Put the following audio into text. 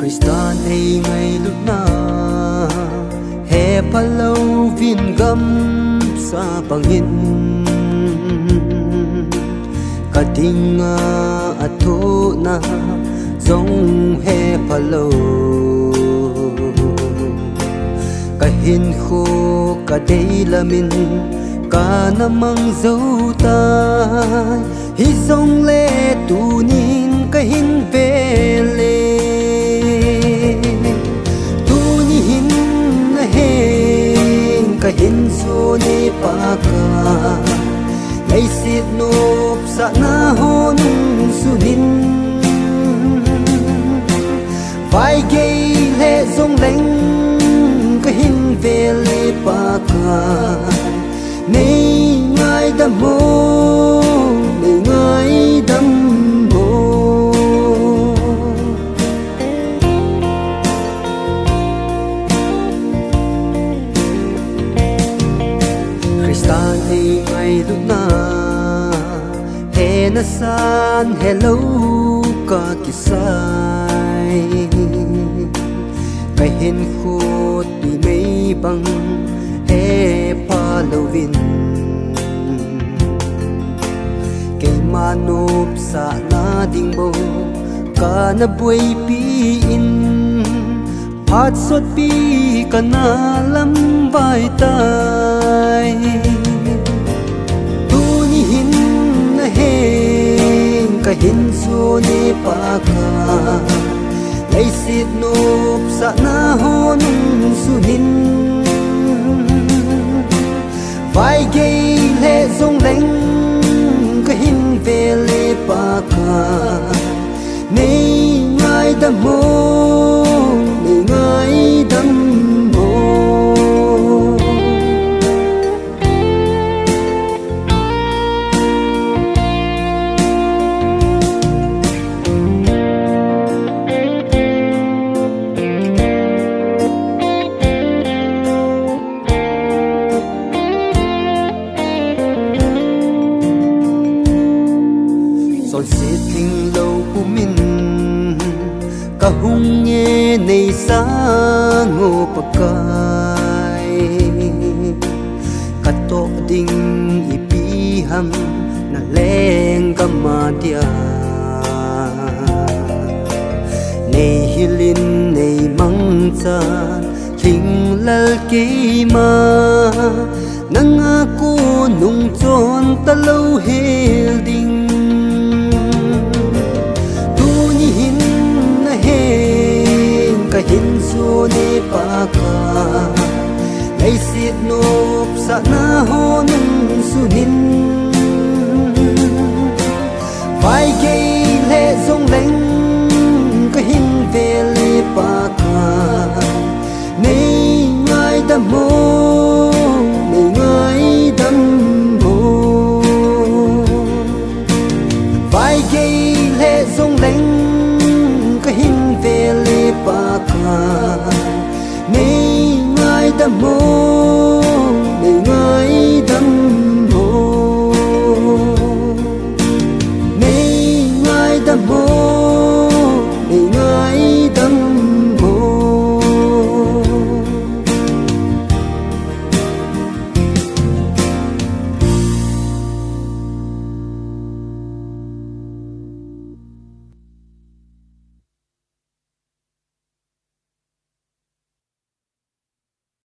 Kristan ay ngay lúc na he palaw vingam sa pangin kadinga ato na dòng he palaw kahin ko kaday lamin ka namang dấu tay hi dòng lệ tunin kahin vele tunihin na heng kahin so ni paka ngay sit nop sa nahon sunin vai gay le dòng leng kahin vele paka nay ngay đam mô nay ngay đam mô Kristan ay ngay lúc na he na san hello ka kisay kahin khot di may bang he palawin kay manop sa nading mo ka na buhay piin patsot pi ka na lambay tay tunihin na heng kahin so ni paka ngay sit nop sa nahon sunin vai gay le dòng leng kahin vele paka nay ngay đam mô nay ngay đam mô son sit thinh lâu u min kahung nghe nay sa ngô pakai kato ding ipiham na leng kamadia nay hilin nay mangcha thing lal ki ma nang ako nung chon talo hel ding kahin so ni paka ngay sit nop sa nahon sunin vai